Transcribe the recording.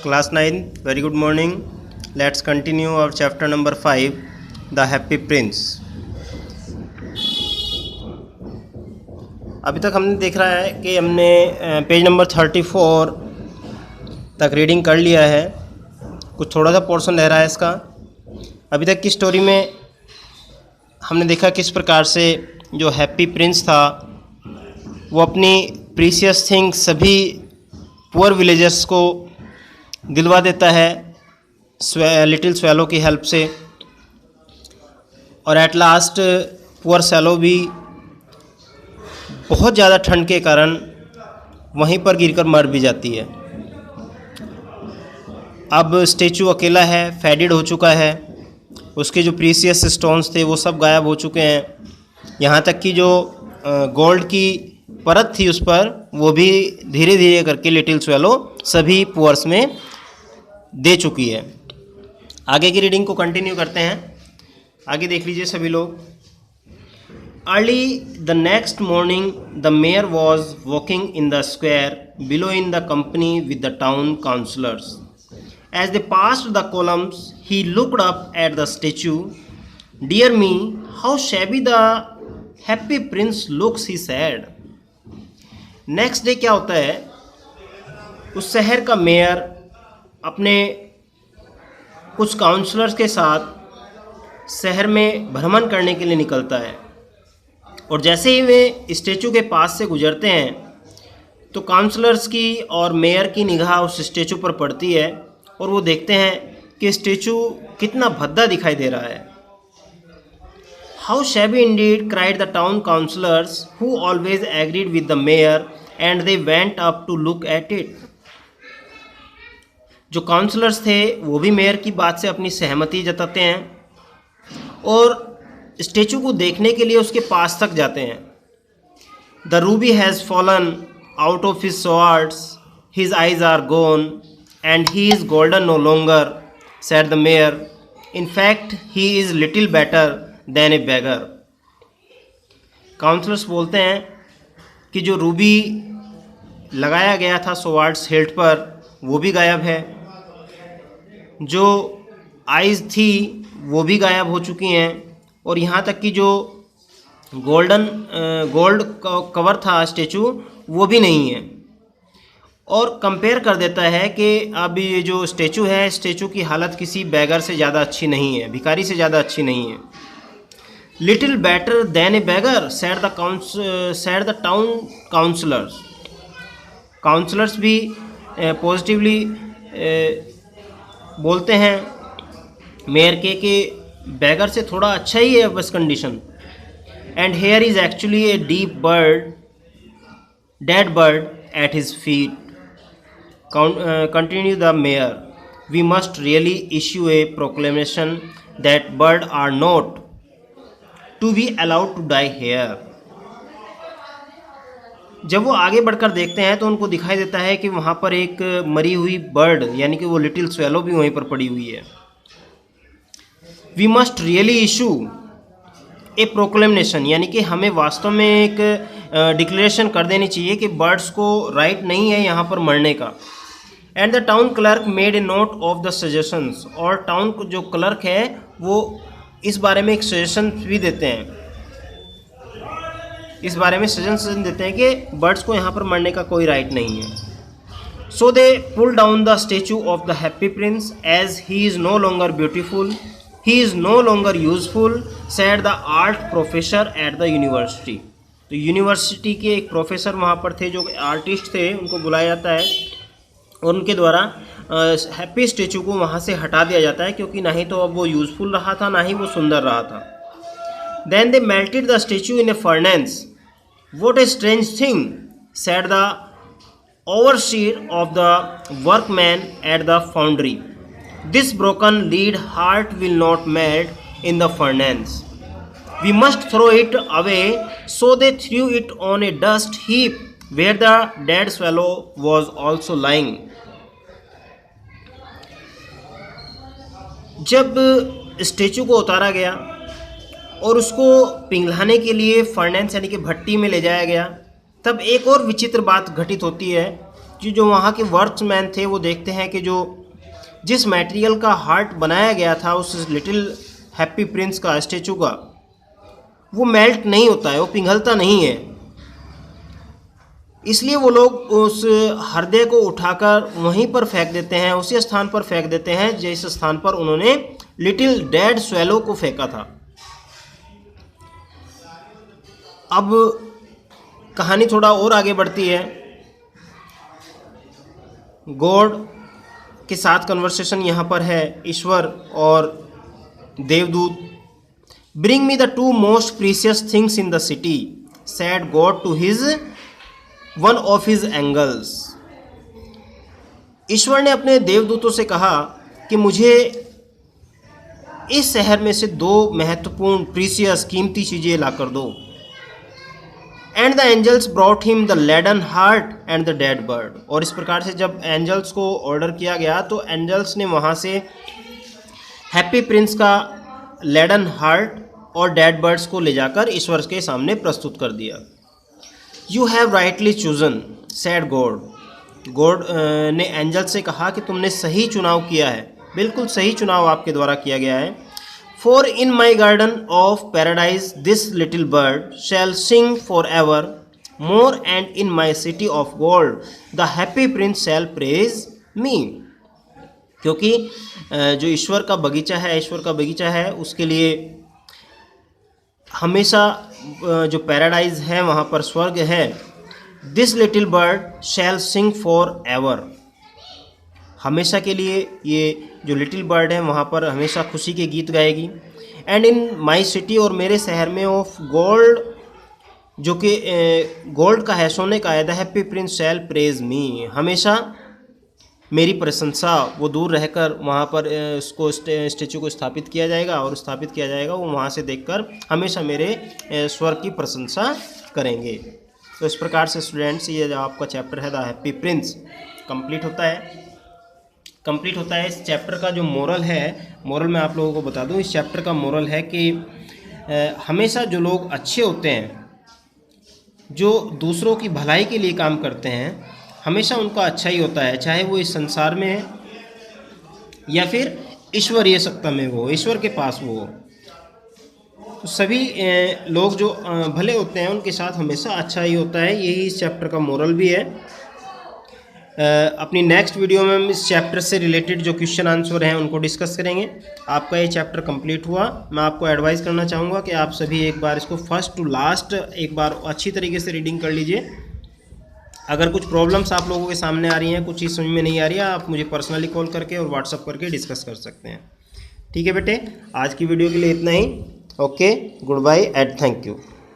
Class 9, very good morning. Let's continue our chapter number 5, The Happy Prince. अभी तक हमने देख रहा है कि हमने पेज नंबर 34 तक रीडिंग कर लिया है. कुछ थोड़ा सा पोर्शन रह रहा है इसका. अभी तक की स्टोरी में हमने देखा किस प्रकार से जो हैप्पी प्रिंस था वो अपनी प्रीशियस थिंग्स सभी पुअर विलेजर्स को दिलवा देता है लिटिल स्वेलो की हेल्प से, और एट लास्ट पुअर स्वेलो भी बहुत ज़्यादा ठंड के कारण वहीं पर गिरकर मर भी जाती है. अब स्टेचू अकेला है, फेडेड हो चुका है, उसके जो प्रीशियस स्टोन्स थे वो सब गायब हो चुके हैं. यहाँ तक कि जो गोल्ड की परत थी उस पर वो भी धीरे धीरे करके लिटिल स्वेलो सभी पुअर्स में दे चुकी है. आगे की रीडिंग को कंटिन्यू करते हैं. आगे देख लीजिए सभी लोग. Early the next morning the mayor was walking in the square below in the company with the town councillors. As they passed the columns he looked up at the statue. Dear me, how shabby the happy prince looks, he said. Next day क्या होता है, उस शहर का mayor अपने कुछ counsellors के साथ शहर में भ्रमण करने के लिए निकलता है, और जैसे ही वे स्टेचू के पास से गुजरते हैं तो काउंसलर्स की और मेयर की निगाह उस स्टेचू पर पड़ती है, और वो देखते हैं कि स्टेचू कितना भद्दा दिखाई दे रहा है. How shabby indeed, cried the town councillors, who always agreed with the mayor, and they went up to look at it. जो काउंसलर्स थे वो भी मेयर की बात से अपनी सहमति जताते हैं और स्टेचू को देखने के लिए उसके पास तक जाते हैं. The ruby has fallen out of his swords, his eyes are gone, and he is golden no longer, said the mayor. In fact, he is little better than a beggar. Councillors बोलते हैं कि जो Ruby लगाया गया था swords hilt पर वो भी गायब है, जो आइज़ थी वो भी गायब हो चुकी हैं, और यहाँ तक कि जो गोल्ड कवर था स्टेचू वो भी नहीं है. और कंपेयर कर देता है कि अब ये जो स्टेचू है, स्टेचू की हालत किसी बैगर से ज़्यादा अच्छी नहीं है, भिखारी से ज़्यादा अच्छी नहीं है. Little better than a beggar, said the town councillors. Councillors भी पॉजिटिवली बोलते हैं मेयर के कि बैगर से थोड़ा अच्छा ही है बस condition. And here is actually a dead bird at his feet. Continue the mayor. We must really issue a proclamation that bird are not to be allowed to die here. जब वो आगे बढ़कर देखते हैं तो उनको दिखाई देता है कि वहाँ पर एक मरी हुई बर्ड यानी कि वो लिटिल स्वेलो भी वहीं पर पड़ी हुई है. We must really issue a proclamation, यानी कि हमें वास्तव में एक डिक्लेरेशन कर देनी चाहिए कि बर्ड्स को राइट नहीं है यहाँ पर मरने का. And the town clerk made a note of the suggestions. और टाउन जो क्लर्क है वो इस बारे में एक सजेशन भी देते हैं, इस बारे में सजेशन देते हैं कि बर्ड्स को यहाँ पर मरने का कोई राइट नहीं है. So they pull down the statue of the happy prince as he is no longer beautiful, he is no longer useful, said the art professor at the university. तो यूनिवर्सिटी के एक प्रोफेसर वहाँ पर थे जो artist थे, उनको बुलाया जाता है और उनके द्वारा हैप्पी स्टेचू को वहाँ से हटा दिया जाता है, क्योंकि ना ही तो अब वो यूज़फुल रहा था ना ही वो सुंदर रहा था. Then they melted the statue in a furnace. What a strange thing, said the overseer of the workmen at the foundry. This broken lead heart will not melt in the furnace. We must throw it away. So they threw it on a dust heap where the dead swallow was also lying. जब statue को उतारा गया और उसको पिघलाने के लिए furnace यानी कि भट्टी में ले जाया गया, तब एक और विचित्र बात घटित होती है जो वहाँ के वर्क्समैन थे वो देखते हैं कि जिस मटेरियल का हार्ट बनाया गया था उस लिटिल हैप्पी प्रिंस का स्टेचू का, वो मेल्ट नहीं होता है, वो पिघलता नहीं है। इसलिए वो लोग उस हृदय को उठाकर वहीं पर फेंक देते हैं, उसी स्थान पर फेंक देते हैं जिस स्थान पर उन्होंने लिटिल डेड स्वेलो को फेंका था। अब कहानी थोड़ा और आगे बढ़ती है। गॉड के साथ कन्वर्सेशन यहाँ पर है, ईश्वर और देवदूत। Bring me the two most precious things in the city, said God to his one of his angels. ईश्वर ने अपने देवदूतों से कहा कि मुझे इस शहर में से 2 महत्वपूर्ण प्रीशियस कीमती चीज़ें ला कर दो। And the angels brought him the leaden heart and the dead bird. और इस प्रकार से जब एंजल्स को ऑर्डर किया गया तो एंजल्स ने वहाँ से हैप्पी प्रिंस का लेडन हार्ट और डेड बर्ड्स को ले जाकर ईश्वर के सामने प्रस्तुत कर दिया। You have rightly chosen, sad God. God ने एंजल से कहा कि तुमने सही चुनाव किया है, बिल्कुल सही चुनाव आपके द्वारा किया गया है। For in my garden of paradise this little bird shall sing for ever more, and in my city of gold the happy prince shall praise me. क्योंकि जो ईश्वर का बगीचा है उसके लिए हमेशा जो पैराडाइज है वहाँ पर स्वर्ग है। This little bird shall sing for ever, हमेशा के लिए ये जो लिटिल बर्ड है वहाँ पर हमेशा खुशी के गीत गाएगी। एंड इन माई सिटी, और मेरे शहर में ऑफ गोल्ड, जो कि गोल्ड का है, सोने का है, the happy prince shall praise me, हमेशा मेरी प्रशंसा, वो दूर रहकर वहाँ पर उसको स्टेचू को स्थापित किया जाएगा और स्थापित किया जाएगा, वो वहाँ से देखकर हमेशा मेरे स्वर की प्रशंसा करेंगे। तो इस प्रकार से स्टूडेंट्स ये जो आपका चैप्टर है द हैप्पी प्रिंस कंप्लीट होता है। इस चैप्टर का जो मोरल है, मोरल मैं आप लोगों को बता दूं, इस चैप्टर का मोरल है कि हमेशा जो लोग अच्छे होते हैं, जो दूसरों की भलाई के लिए काम करते हैं, हमेशा उनका अच्छा ही होता है, चाहे वो इस संसार में है या फिर ईश्वरीय सत्ता में वो, ईश्वर के पास वो। तो सभी लोग जो भले होते हैं उनके साथ हमेशा अच्छा ही होता है, यही इस चैप्टर का मोरल भी है। अपनी नेक्स्ट वीडियो में हम इस चैप्टर से रिलेटेड जो क्वेश्चन आंसर हैं उनको डिस्कस करेंगे। आपका ये चैप्टर कंप्लीट हुआ। मैं आपको एडवाइस करना चाहूँगा कि आप सभी एक बार इसको फर्स्ट टू लास्ट एक बार अच्छी तरीके से रीडिंग कर लीजिए। अगर कुछ प्रॉब्लम्स आप लोगों के सामने आ रही हैं, कुछ चीज़ समझ में नहीं आ रही है, आप मुझे पर्सनली कॉल करके और व्हाट्सअप करके डिस्कस कर सकते हैं। ठीक है बेटे, आज की वीडियो के लिए इतना ही। Okay, goodbye and thank you.